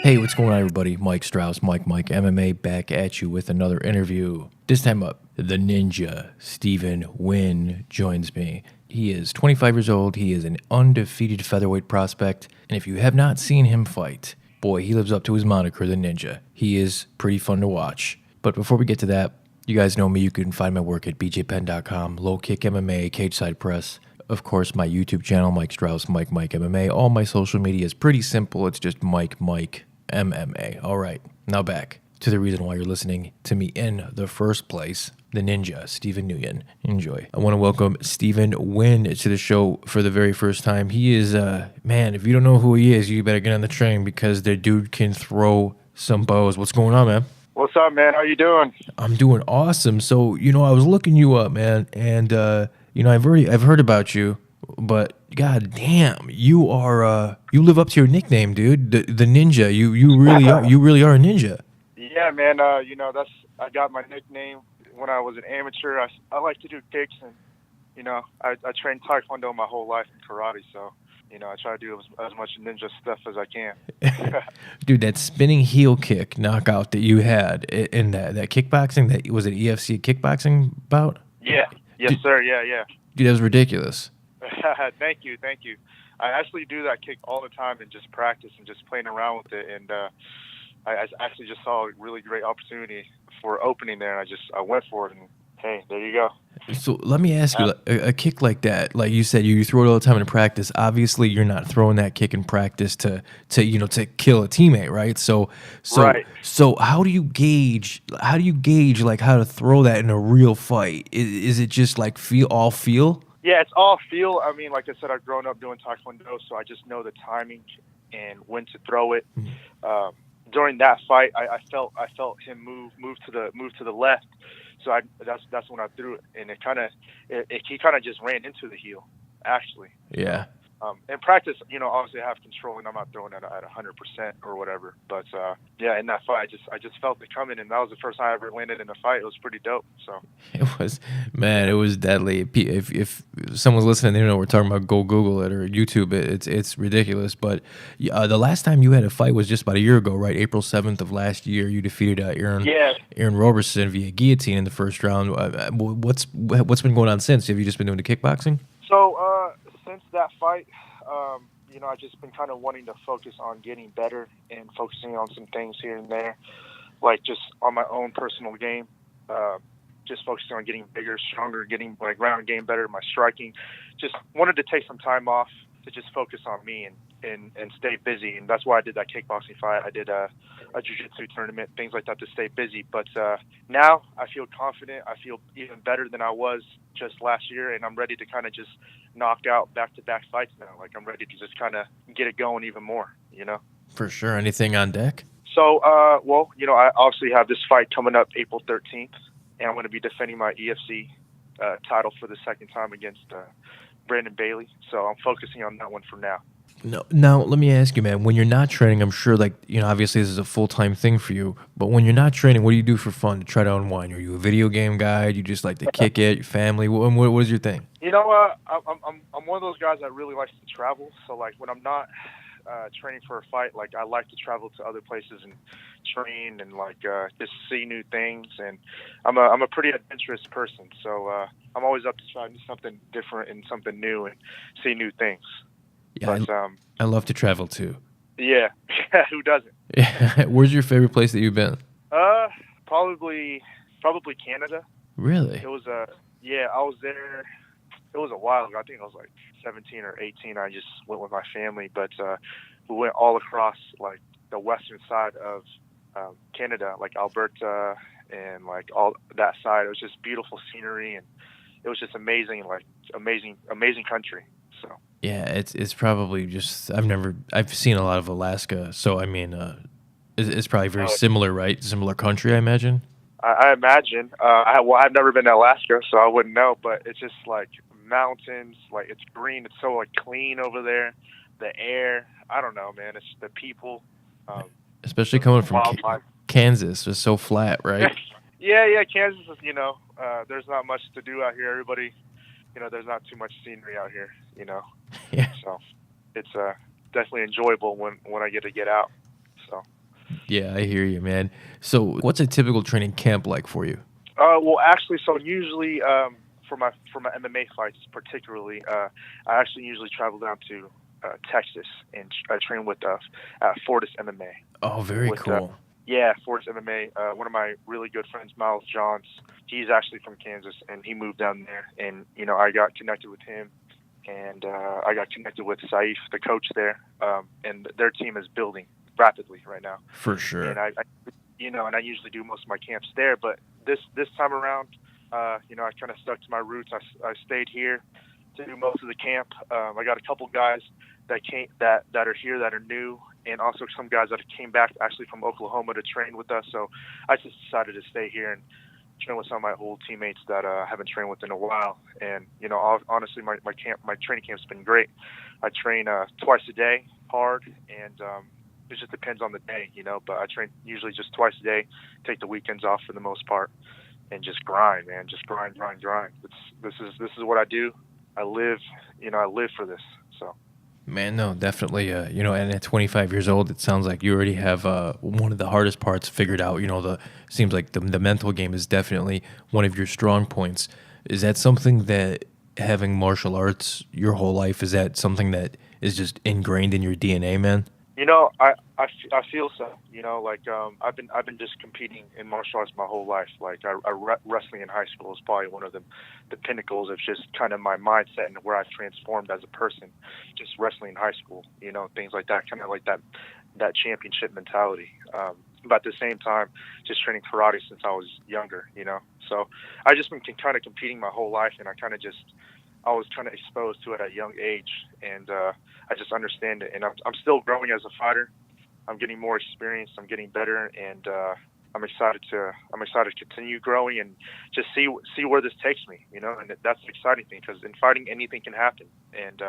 Hey, what's going on, everybody? Mike Strauss, Mike MMA, back at you with another interview. This time up, the Ninja, Stephen Nguyen, joins me. He is 25 years old. He is an undefeated featherweight prospect. And if you have not seen him fight, boy, he lives up to his moniker, the Ninja. He is pretty fun to watch. But before we get to that, you guys know me. You can find my work at bjpenn.com, Low Kick MMA, Cage Side Press. Of course, my YouTube channel, Mike Strauss, Mike MMA. All my social media is pretty simple. It's just Mike MMA. All right, now back to the reason why you're listening to me in the first place, the Ninja, Stephen Nguyen. Enjoy. I want to welcome Stephen Nguyen to the show for the very first time. He is, man, if you don't know who he is, you better get on the train because the dude can throw some bows. What's going on, man? What's up, man? How you doing? I'm doing awesome. So, I was looking you up, man, and I've heard about you, but god damn, you live up to your nickname, dude. The Ninja. You really are a ninja. Yeah, man. I got my nickname when I was an amateur. I like to do kicks, and I trained Taekwondo my whole life and karate, so I try to do as much ninja stuff as I can. Dude, that spinning heel kick knockout that you had in that kickboxing, that was an EFC kickboxing bout. Yeah. Yes, Dude, sir. Yeah. dude, that was ridiculous. Thank you. I actually do that kick all the time and just practice and just playing around with it. And I actually just saw a really great opportunity for opening there, and I went for it. And hey, there you go. So let me ask you, a kick like that, like you said, you throw it all the time in practice. Obviously, you're not throwing that kick in practice to kill a teammate, right? Right. So how do you gauge like how to throw that in a real fight? Is it just like feel? Yeah, it's all feel. I mean, like I said, I've grown up doing Taekwondo, so I just know the timing and when to throw it. During that fight, I felt him move to the left, so that's when I threw it, and he kind of just ran into the heel, actually. Yeah. In practice, obviously I have control, and I'm not throwing it at 100% or whatever. But yeah, in that fight, I just felt it coming, and that was the first time I ever landed in a fight. It was pretty dope. So it was deadly. If someone's listening, they don't know what we're talking about, go Google it or YouTube it. It's ridiculous. But the last time you had a fight was just about a year ago, right? April 7th of last year. You defeated Aaron Roberson via guillotine in the first round. What's been going on since? Have you just been doing the kickboxing? So since that fight, I've just been kind of wanting to focus on getting better and focusing on some things here and there, like just on my own personal game, just focusing on getting bigger, stronger, getting my ground game better, my striking. Just wanted to take some time off to just focus on me and stay busy, and that's why I did that kickboxing fight. I did a jiu-jitsu tournament, things like that, to stay busy. But now I feel confident. I feel even better than I was just last year, and I'm ready to kind of just knock out back-to-back fights now. Like, I'm ready to just kind of get it going even more, For sure. Anything on deck? So, I obviously have this fight coming up April 13th, and I'm going to be defending my EFC title for the second time against Brandon Bailey. So I'm focusing on that one for now. No, now let me ask you, man. When you're not training, I'm sure, obviously this is a full-time thing for you. But when you're not training, what do you do for fun to try to unwind? Are you a video game guy? Do you just like to kick it? Your family? What is your thing? I'm one of those guys that really likes to travel. So like when I'm not training for a fight, like I like to travel to other places and train and just see new things. And I'm a pretty adventurous person, so I'm always up to try something different and something new and see new things. Yeah, but, I love to travel too. Yeah, who doesn't? Where's your favorite place that you've been? Probably Canada. Really? It was I was there. It was a while ago. I think I was like 17 or 18. I just went with my family, but we went all across like the western side of Canada, like Alberta and like all that side. It was just beautiful scenery, and it was just amazing, like amazing country. So yeah, it's probably just I've seen a lot of Alaska, so I mean, it's probably very similar, right? Similar country, I imagine. I imagine. I've never been to Alaska, so I wouldn't know. But it's just like mountains, like it's green. It's so like clean over there. The air, I don't know, man. It's the people. Especially coming from Kansas, it's so flat, right? Yeah. Kansas is, there's not much to do out here. Everybody, there's not too much scenery out here, Yeah. So it's definitely enjoyable when I get to get out. So Yeah, I hear you, man. So, what's a typical training camp like for you? Well, actually, so usually for my MMA fights, particularly, I actually usually travel down to Texas and I train with Fortis MMA. Oh, very With cool. Yeah, Fortis MMA. One of my really good friends, Miles Johns, he's actually from Kansas, and he moved down there, and I got connected with him, and I got connected with Saif, the coach there, and their team is building rapidly right now, For and sure. I usually do most of my camps there, but this time around, I kind of stuck to my roots. I stayed here to do most of the camp. I got a couple guys that are here that are new, and also some guys that came back actually from Oklahoma to train with us. So I just decided to stay here and train with some of my old teammates that I haven't trained with in a while. And honestly, my training camp's been great. I train twice a day, hard, and it just depends on the day, But I train usually just twice a day. Take the weekends off for the most part, and just grind, man. Just grind, grind, grind. This is what I do. I live for this. So. Man, no, definitely. And at 25 years old, it sounds like you already have one of the hardest parts figured out. The seems like the mental game is definitely one of your strong points. Is that something that having martial arts your whole life, is that something that is just ingrained in your DNA, man? I feel so. I've been just competing in martial arts my whole life. Like wrestling in high school is probably one of the pinnacles of just kind of my mindset and where I've transformed as a person. Just wrestling in high school, things like that, kind of like that championship mentality. But at the same time, just training karate since I was younger. So I just been kind of competing my whole life, and I was kind of exposed to it at a young age, and I just understand it. And I'm still growing as a fighter. I'm getting more experience. I'm getting better, and I'm excited to continue growing and just see where this takes me. And that's the exciting thing, because in fighting anything can happen, and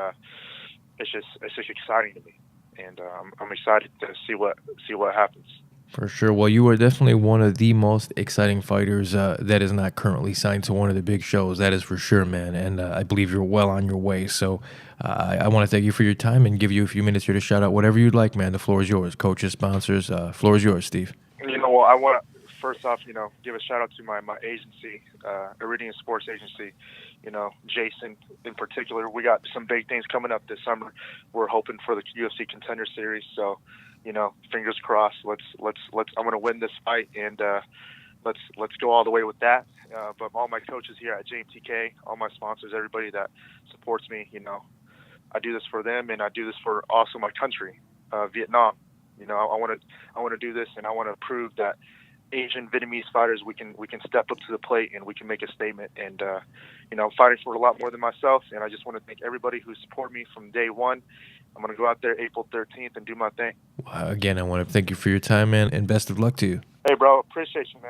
it's just exciting to me, and I'm excited to see what happens. For sure. Well, you are definitely one of the most exciting fighters that is not currently signed to one of the big shows. That is for sure, man. And I believe you're well on your way. So I want to thank you for your time and give you a few minutes here to shout out whatever you'd like, man. The floor is yours. Coaches, sponsors, floor is yours, Steve. Well, I want to first off, give a shout out to my agency, Iridian Sports Agency. Jason in particular. We got some big things coming up this summer. We're hoping for the UFC Contender Series. So, fingers crossed. Let's. I'm going to win this fight, and let's go all the way with that. But all my coaches here at JMTK, all my sponsors, everybody that supports me, I do this for them, and I do this for also my country, Vietnam. I want to do this, and I want to prove that Asian Vietnamese fighters, we can step up to the plate and we can make a statement. And I'm fighting for a lot more than myself, and I just want to thank everybody who supported me from day one. I'm going to go out there April 13th and do my thing. Again, I want to thank you for your time, man, and best of luck to you. Hey, bro, appreciate you, man.